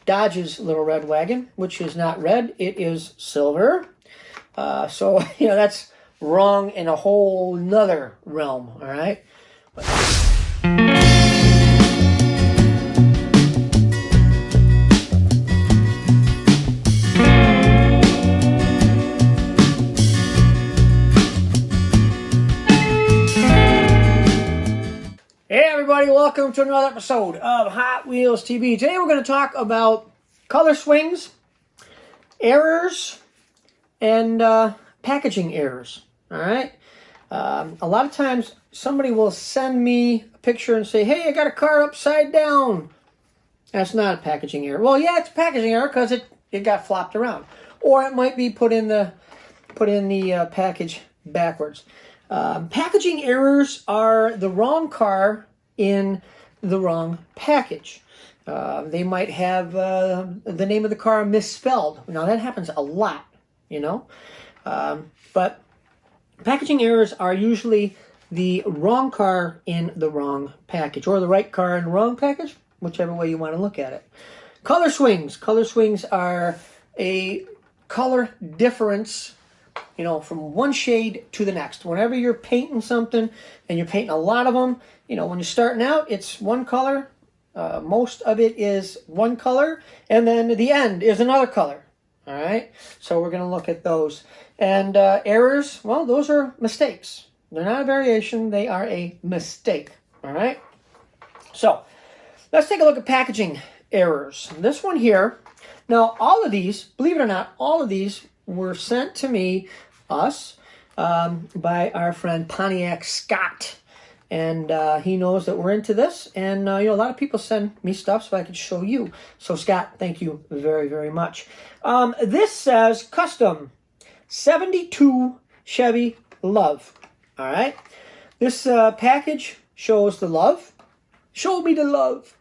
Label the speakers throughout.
Speaker 1: Dodge's little red wagon, which is not red, it is silver. So, that's wrong in a whole nother realm, all right? Hey everybody, welcome to another episode of Hot Wheels TV. Today we're going to talk about color swings, errors, and packaging errors. All right. A lot of times somebody will send me a picture and say, "Hey, I got a car upside down." That's not a packaging error. Well, yeah, it's a packaging error because it got flopped around, or it might be put in the package backwards. Packaging errors are the wrong car in the wrong package. They might have the name of the car misspelled. Now, that happens a lot, but packaging errors are usually the wrong car in the wrong package, or the right car in the wrong package, whichever way you want to look at it. Color swings. Color swings are a color difference, from one shade to the next. Whenever you're painting something, and you're painting a lot of them, when you're starting out, it's one color. Most of it is one color, and then the end is another color. All right? So we're going to look at those. And errors, well, those are mistakes. They're not a variation. They are a mistake. All right? So let's take a look at packaging errors. This one here. Now, all of these, believe it or not, all of these were sent to us, by our friend Pontiac Scott. And he knows that we're into this. And, a lot of people send me stuff so I can show you. So, Scott, thank you very, very much. This says custom 72 Chevy Love. All right. This package shows the love. Show me the love.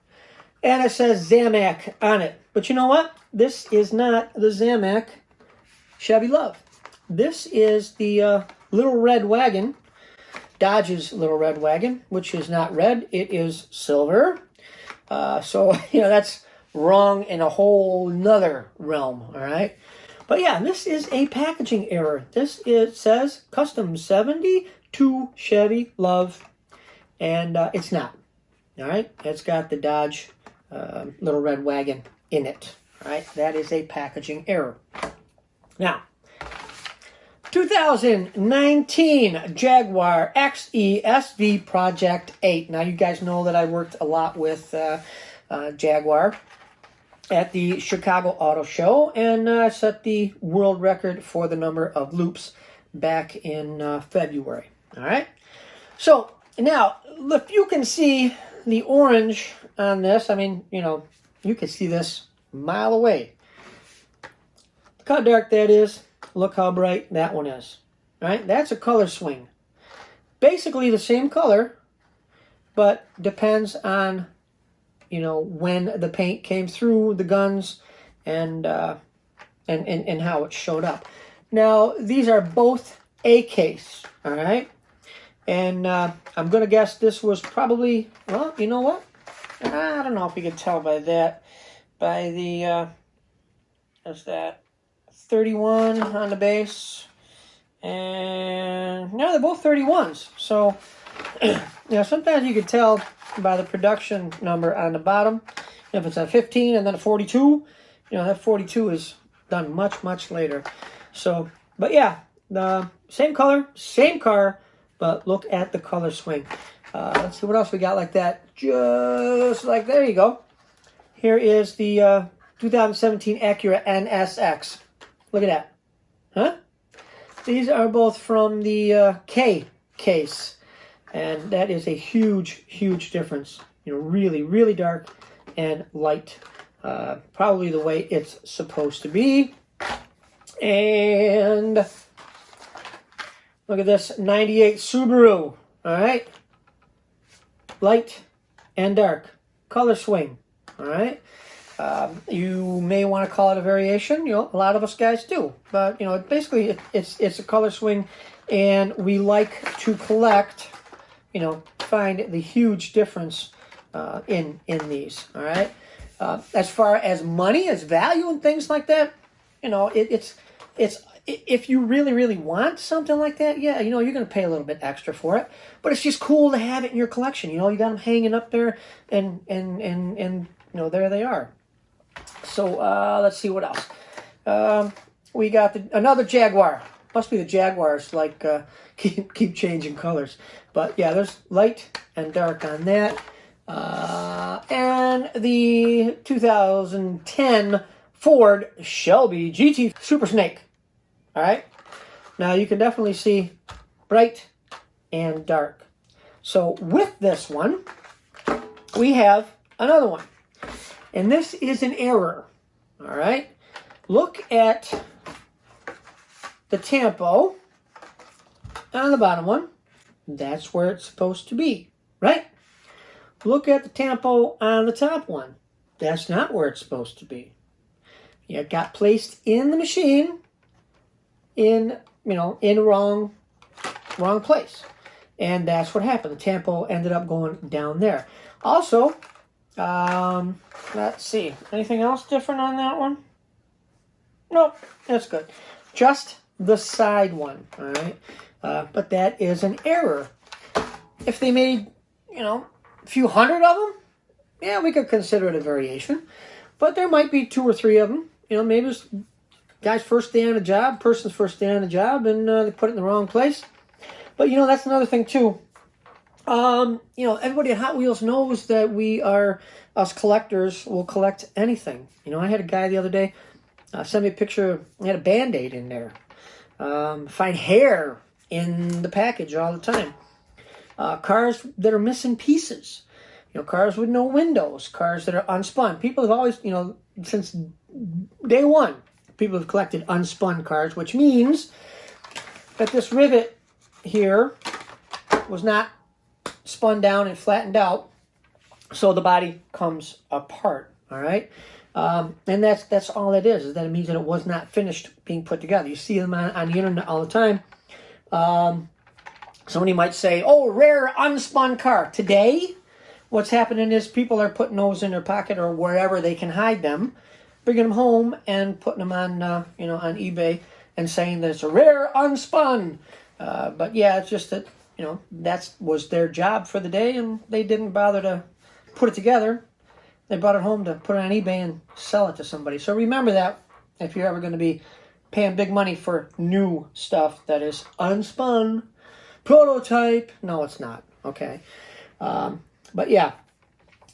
Speaker 1: And it says Zamac on it. But you know what? This is not the Zamac Chevy Love. This is the little red wagon, Dodge's little red wagon, which is not red, it is silver. So, that's wrong in a whole nother realm, all right? But yeah, this is a packaging error. It says custom 72 Chevy Love, and it's not, all right? It's got the Dodge little red wagon in it, all right? That is a packaging error. Now, 2019 Jaguar Xesv Project 8. Now, you guys know that I worked a lot with Jaguar at the Chicago Auto Show, and set the world record for the number of loops back in February. All right? So, now, if you can see the orange on this, I mean, you can see this a mile away. Look how dark that is. Look how bright that one is. All right? That's a color swing. Basically the same color, but depends on, when the paint came through the guns and how it showed up. Now, these are both A-case, all right? And I'm going to guess this was probably, well, you know what? I don't know if you can tell by that. By the, what's that? 31 on the base, and they're both 31s. So, sometimes you can tell by the production number on the bottom. If it's a 15 and then a 42, that 42 is done much, much later. So, but yeah, the same color, same car, but look at the color swing. Let's see what else we got like that. Just like, there you go. Here is the 2017 Acura Nsx. Look at that. Huh? These are both from the K case. And that is a huge, huge difference. Really, really dark and light. Probably the way it's supposed to be. And look at this 98 Subaru. All right? Light and dark. Color swing. All right? You may want to call it a variation. A lot of us guys do. But, basically it's a color swing, and we like to collect, find the huge difference in these. All right? As far as money, as value and things like that, you know, it's if you really want something like that, yeah, you know, you're going to pay a little bit extra for it. But it's just cool to have it in your collection. You know, you got them hanging up there, and you know, there they are. So let's see what else. We got another Jaguar. Must be the Jaguars, like keep changing colors. But yeah, there's light and dark on that. And the 2010 Ford Shelby GT Super Snake. All right. Now you can definitely see bright and dark. So with this one, we have another one. And this is an error. All right. Look at the tampo on the bottom one. That's where it's supposed to be, right? Look at the tampo on the top one. That's not where it's supposed to be. It got placed in the machine in the wrong place. And that's what happened. The tampo ended up going down there. Also, let's see. Anything else different on that one? Nope, that's good. Just the side one, all right? But that is an error. If they made, a few hundred of them, yeah, we could consider it a variation. But there might be 2 or 3 of them. Maybe it's guy's first day on the job, person's first day on the job, and they put it in the wrong place. But, that's another thing, too. Everybody at Hot Wheels knows that us collectors will collect anything. I had a guy the other day send me a picture, he had a Band-Aid in there. Find hair in the package all the time. Cars that are missing pieces. Cars with no windows. Cars that are unspun. People have always, since day one, people have collected unspun cars, which means that this rivet here was not spun down and flattened out, so the body comes apart. All right, and that's all it is that it means that it was not finished being put together. You see them on the internet all the time. Somebody might say, "Oh, rare unspun car." Today, what's happening is people are putting those in their pocket or wherever they can hide them, bringing them home and putting them on on eBay and saying that it's a rare unspun. But yeah, it's just that that was their job for the day, and they didn't bother to put it together. They brought it home to put it on eBay and sell it to somebody. So remember that if you're ever going to be paying big money for new stuff that is unspun, prototype. No, it's not. Okay. But yeah,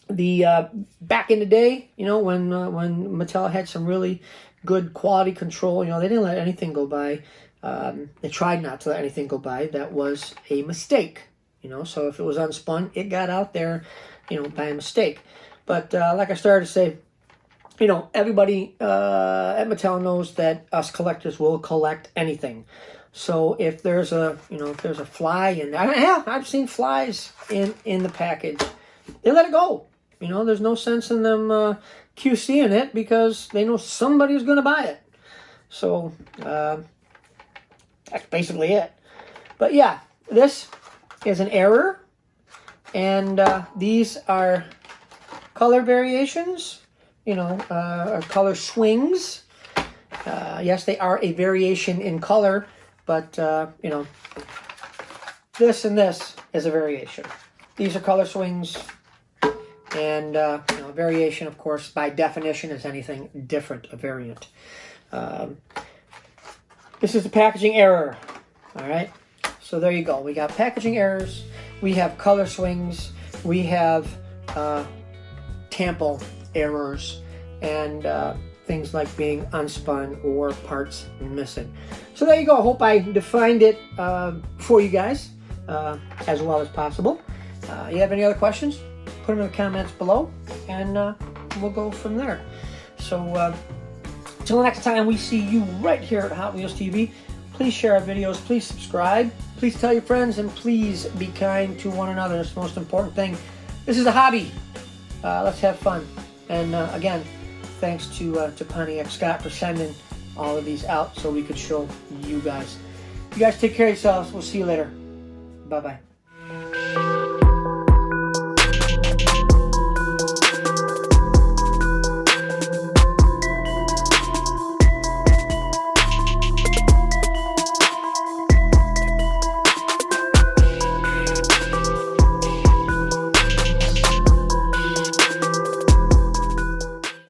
Speaker 1: the back in the day, when Mattel had some really good quality control, they didn't let anything go by. They tried not to let anything go by. That was a mistake, So if it was unspun, it got out there, by a mistake. But like I started to say, everybody at Mattel knows that us collectors will collect anything. So if there's a fly in there, yeah, I've seen flies in the package. They let it go. There's no sense in them QCing it because they know somebody's going to buy it. So that's basically it. But yeah, this is an error, and these are color variations. Or color swings. Yes, they are a variation in color. But, this and this is a variation. These are color swings. And, variation, of course, by definition, is anything different, a variant. This is the packaging error. All right? So there you go. We got packaging errors. We have color swings. We have tampo errors. And things like being unspun or parts missing. So there you go. Hope I defined it for you guys as well as possible. You have any other questions? Put them in the comments below, and we'll go from there. So until next time we see you right here at Hot Wheels TV, please share our videos, please subscribe, please tell your friends, and please be kind to one another. It's the most important thing. This is a hobby. Let's have fun. And again, thanks to Pontiac Scott for sending all of these out so we could show you guys. You guys take care of yourselves. We'll see you later. Bye-bye.